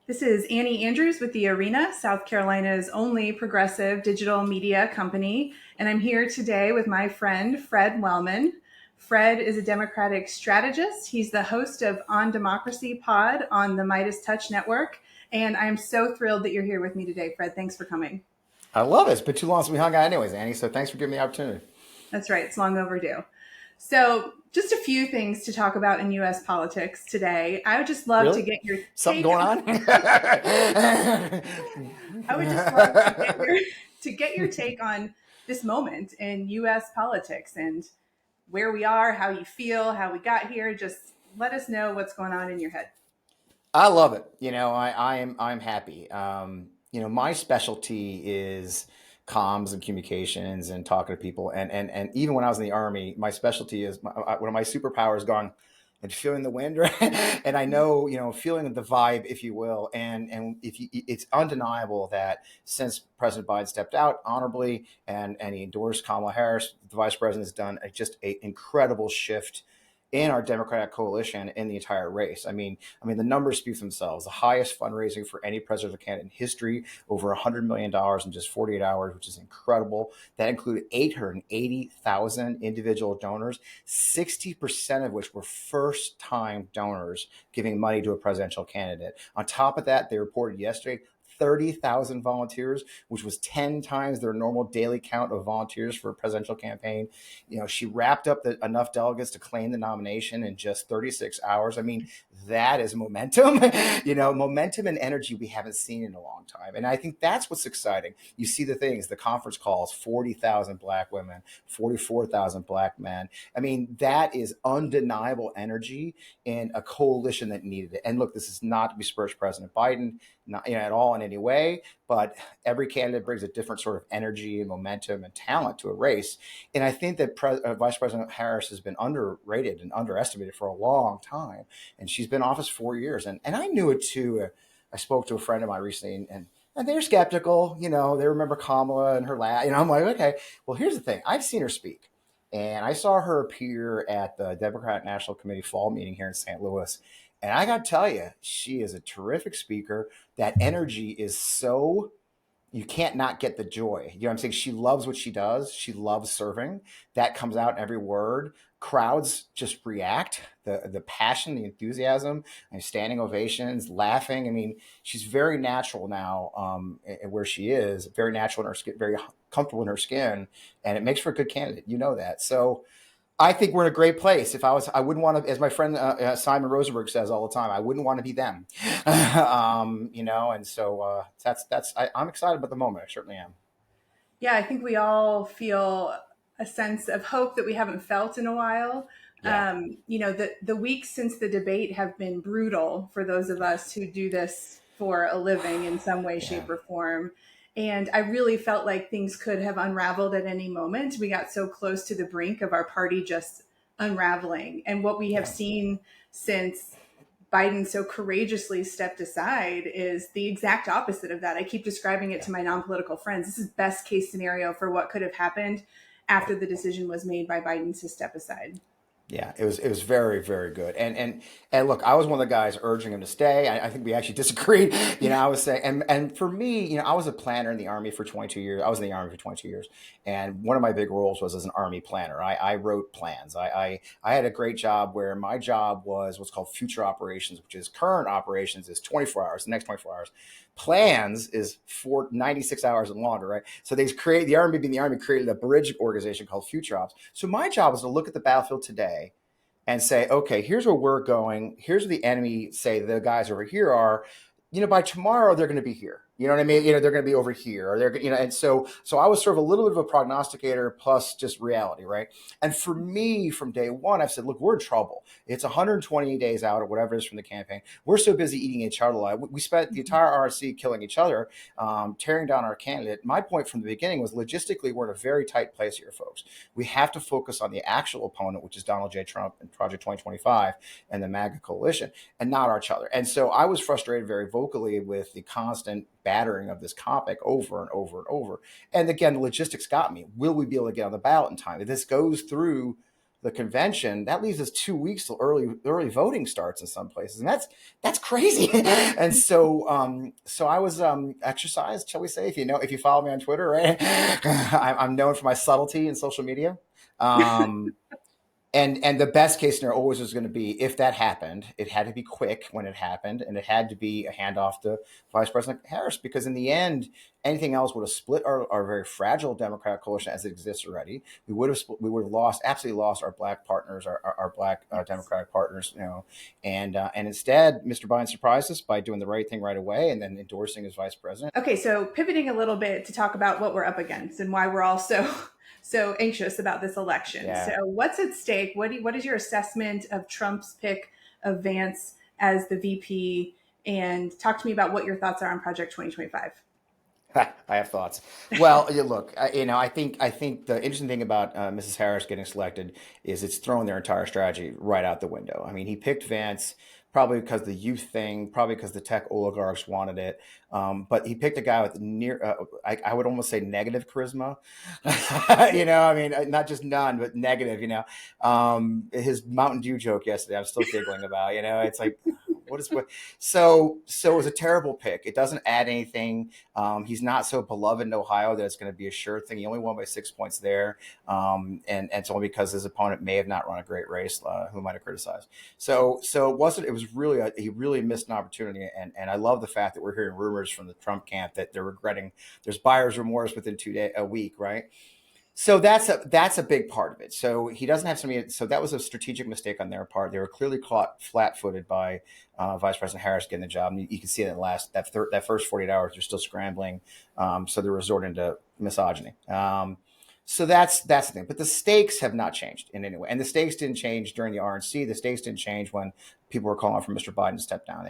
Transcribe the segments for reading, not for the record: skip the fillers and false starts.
This is Annie Andrews with The Arena, South Carolina's only progressive digital media company. And I'm here today with my friend, Fred Wellman. Fred is a Democratic strategist. He's the host of On Democracy Pod on the Midas Touch Network. And I'm so thrilled that you're here with me today, Fred. Thanks for coming. I love it. It's been too long since we hung out anyways, Annie. So thanks for giving me the opportunity. That's right, it's long overdue. So, just a few things to talk about in US politics today. I would just love to Really? get your Something take. going on? I would just love to get your take on this moment in US politics and where we are, how you feel, how we got here. Just let us know what's going on in your head. I love it. I'm happy. My specialty is comms and communications and talking to people. And even when I was in the army, my specialty is one of my superpowers gone and feeling the wind, right? And I know, feeling the vibe, if you will. And if you, it's undeniable that since President Biden stepped out honorably and he endorsed Kamala Harris, the vice president has done just an incredible shift in our Democratic coalition in the entire race. I mean, the numbers speak for themselves. The highest fundraising for any presidential candidate in history, over $100 million in just 48 hours, which is incredible. That included 880,000 individual donors, 60% of which were first-time donors giving money to a presidential candidate. On top of that, they reported yesterday 30,000 volunteers, which was 10 times their normal daily count of volunteers for a presidential campaign. She wrapped up enough delegates to claim the nomination in just 36 hours. I mean, that is momentum, momentum and energy we haven't seen in a long time. And I think that's what's exciting. You see the things, the conference calls, 40,000 Black women, 44,000 Black men. I mean, that is undeniable energy in a coalition that needed it. And look, this is not to besmirch President Biden, not at all in any way, but every candidate brings a different sort of energy and momentum and talent to a race. And I think that Vice President Harris has been underrated and underestimated for a long time. And she's been in office 4 years. And I knew it too. I spoke to a friend of mine recently, and they're skeptical. They remember Kamala and her laugh. I'm like, okay, well, here's the thing. I've seen her speak. And I saw her appear at the Democratic National Committee fall meeting here in St. Louis. And I got to tell you, she is a terrific speaker. That energy is so, you can't not get the joy. You know what I'm saying? She loves what she does. She loves serving. That comes out in every word. Crowds just react. The passion, the enthusiasm, and standing ovations, laughing. I mean, she's very natural now, where she is. Very natural in her skin, very comfortable in her skin, and it makes for a good candidate. You know that. So I think we're in a great place. I wouldn't want to, as my friend Simon Rosenberg says all the time, I wouldn't want to be them. And so I'm excited about the moment. I certainly am. Yeah, I think we all feel a sense of hope that we haven't felt in a while. Yeah, The weeks since the debate have been brutal for those of us who do this for a living in some way, yeah, shape, or form. And I really felt like things could have unraveled at any moment. We got so close to the brink of our party just unraveling. And what we have yeah. seen since Biden so courageously stepped aside is the exact opposite of that. I keep describing it Yeah. to my non-political friends. This is best case scenario for what could have happened after the decision was made by Biden to step aside. Yeah, it was very, very good. And look, I was one of the guys urging him to stay. I think we actually disagreed. I was saying, and for me, I was a planner in the Army for 22 years. I was in the Army for 22 years, and one of my big roles was as an Army planner. I wrote plans. I had a great job where my job was what's called future operations, which is current operations is 24 hours, the next 24 hours. Plans is 96 hours and longer, right? So the Army being the Army created a bridge organization called Future Ops. So my job was to look at the battlefield today and say, okay, here's where we're going. Here's where the enemy say the guys over here are. By tomorrow they're going to be here. You know what I mean? They're going to be over here, or they're, and so I was sort of a little bit of a prognosticator plus just reality, right? And for me, from day one, I've said, look, we're in trouble. It's 120 days out or whatever it is from the campaign. We're so busy eating each other alive. We spent the entire RNC killing each other, tearing down our candidate. My point from the beginning was logistically, we're in a very tight place here, folks. We have to focus on the actual opponent, which is Donald J. Trump and Project 2025 and the MAGA coalition, and not each other. And so I was frustrated very vocally with the constant battering of this topic over and over and over. And again, the logistics got me. Will we be able to get on the ballot in time? If this goes through the convention, that leaves us 2 weeks till early voting starts in some places, and that's crazy. And so I was exercised, shall we say, if you follow me on Twitter, right? I'm known for my subtlety in social media. Um, and the best case scenario always was going to be, if that happened, it had to be quick when it happened, and it had to be a handoff to Vice President Harris, because in the end, anything else would have split our very fragile Democratic coalition as it exists already. We would have lost, absolutely lost our black partners, our black Democratic partners, and instead, Mr. Biden surprised us by doing the right thing right away and then endorsing his vice president. Okay, so pivoting a little bit to talk about what we're up against and why we're all so anxious about this election. So, Yeah. what's at stake? What is your assessment of Trump's pick of Vance as the VP? And talk to me about what your thoughts are on Project 2025. I have thoughts. Well, look, I think the interesting thing about Mrs. Harris getting selected is it's thrown their entire strategy right out the window. I mean, he picked Vance probably because the youth thing, probably because the tech oligarchs wanted it, but he picked a guy with I would almost say negative charisma. I mean, not just none, but negative. His Mountain Dew joke yesterday, I'm still giggling about. It's like, what is what? So it was a terrible pick. It doesn't add anything. He's not so beloved in Ohio that it's going to be a sure thing. He only won by 6 points there, and it's only because his opponent may have not run a great race, who might have criticized. So it wasn't. It was really he really missed an opportunity, and I love the fact that we're hearing rumors from the Trump camp that they're regretting. There's buyer's remorse within a week, right? So that's a big part of it. So he doesn't have somebody. So that was a strategic mistake on their part. They were clearly caught flat-footed by Vice President Harris getting the job. And you can see that first 48 hours, they're still scrambling. So they're resorting to misogyny. So that's the thing. But the stakes have not changed in any way, and the stakes didn't change during the RNC. The stakes didn't change when people were calling for Mr. Biden to step down.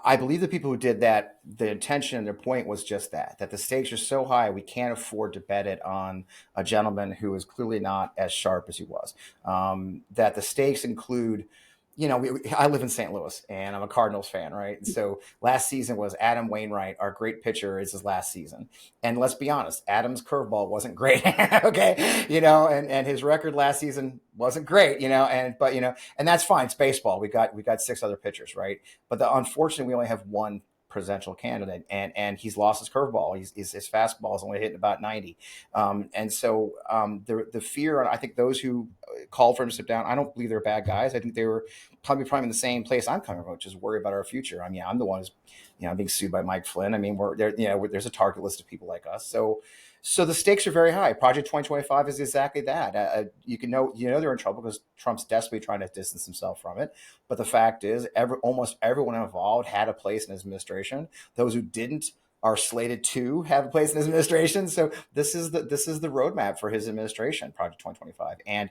I believe the people who did that, the intention and their point was just that the stakes are so high, we can't afford to bet it on a gentleman who is clearly not as sharp as he was. That the stakes include, I live in St. Louis and I'm a Cardinals fan, right? And so last season was Adam Wainwright, our great pitcher, is his last season. And let's be honest, Adam's curveball wasn't great. Okay. And his record last season wasn't great, and that's fine. It's baseball. We got 6 other pitchers, right? But unfortunately, we only have one presidential candidate, and he's lost his curveball. His fastball is only hitting about 90, and so the fear. I think those who called for him to step down, I don't believe they're bad guys. I think they were probably in the same place I'm coming from, which is worried about our future. I mean, I'm the one who's being sued by Mike Flynn. I mean, we're there. There's a target list of people like us. So the stakes are very high. Project 2025 is exactly that. They're in trouble because Trump's desperately trying to distance himself from it. But the fact is, almost everyone involved had a place in his administration. Those who didn't are slated to have a place in his administration. So this is the roadmap for his administration, Project 2025, and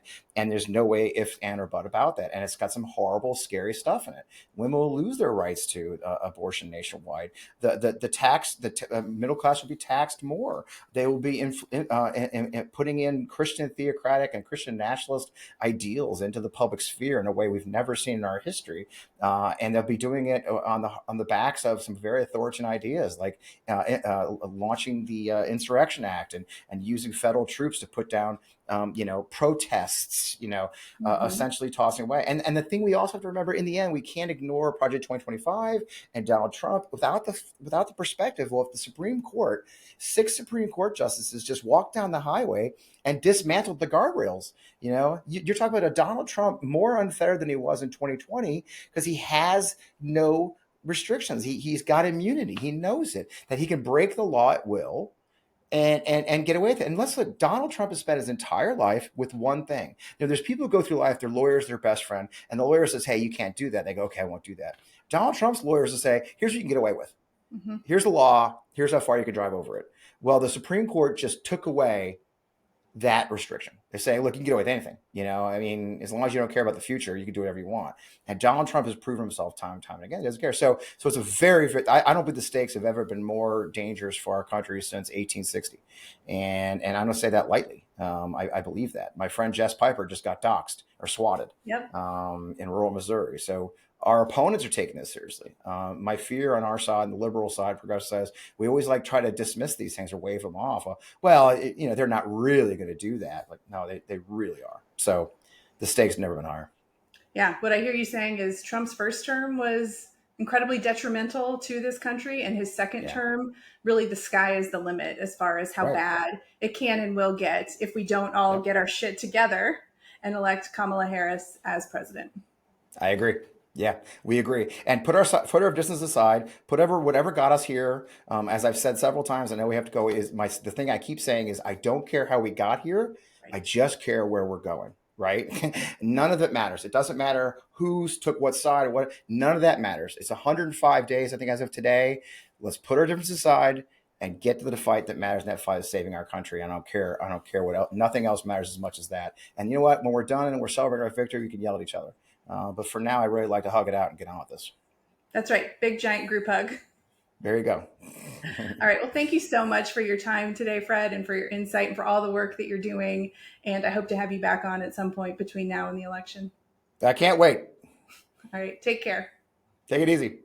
there's no way if and or but about that. And it's got some horrible, scary stuff in it. Women will lose their rights to abortion nationwide. The middle class will be taxed more. They will be putting in Christian theocratic and Christian nationalist ideals into the public sphere in a way we've never seen in our history, and they'll be doing it on the backs of some very authoritarian ideas like launching the Insurrection Act and using federal troops to put down protests, essentially tossing away. And the thing we also have to remember, in the end, we can't ignore Project 2025 and Donald Trump without the perspective. Well, if the Supreme Court, 6 Supreme Court justices just walked down the highway and dismantled the guardrails, you're talking about a Donald Trump more unfettered than he was in 2020 because he has no restrictions. He's got immunity. He knows it, that he can break the law at will and get away with it. And let's look, Donald Trump has spent his entire life with one thing. There's people who go through life, their lawyer's their best friend, and the lawyer says, hey, you can't do that. They go, okay, I won't do that. Donald Trump's lawyers will say, here's what you can get away with. Mm-hmm. Here's the law. Here's how far you can drive over it. Well, the Supreme Court just took away that restriction. They say, look, you can get away with anything. I mean, as long as you don't care about the future, you can do whatever you want. And Donald Trump has proven himself time and time again. He doesn't care. So it's a very, very, I don't believe the stakes have ever been more dangerous for our country since 1860. And I don't say that lightly. I believe that. My friend Jess Piper just got doxxed or swatted Yep. in rural Missouri. So our opponents are taking this seriously. My fear on our side, the liberal side, progressive side, we always like try to dismiss these things or wave them off. They're not really going to do that. Like, no, they really are. So the stakes have never been higher. Yeah, what I hear you saying is Trump's first term was incredibly detrimental to this country, and his second Yeah. term, really the sky is the limit as far as how Right. bad it can and will get if we don't all Yep. get our shit together and elect Kamala Harris as president. I agree. Yeah, we agree. And put our distance aside. Put whatever got us here. As I've said several times, I know we have to go. The thing I keep saying is I don't care how we got here. Right. I just care where we're going. Right? None of it matters. It doesn't matter who's took what side or what. None of that matters. It's 105 days, I think, as of today. Let's put our differences aside and get to the fight that matters. And that fight is saving our country. I don't care. I don't care what else. Nothing else matters as much as that. And you know what? When we're done and we're celebrating our victory, we can yell at each other. But for now, I really like to hug it out and get on with this. That's right. Big giant group hug. There you go. All right. Well, thank you so much for your time today, Fred, and for your insight and for all the work that you're doing. And I hope to have you back on at some point between now and the election. I can't wait. All right. Take care. Take it easy.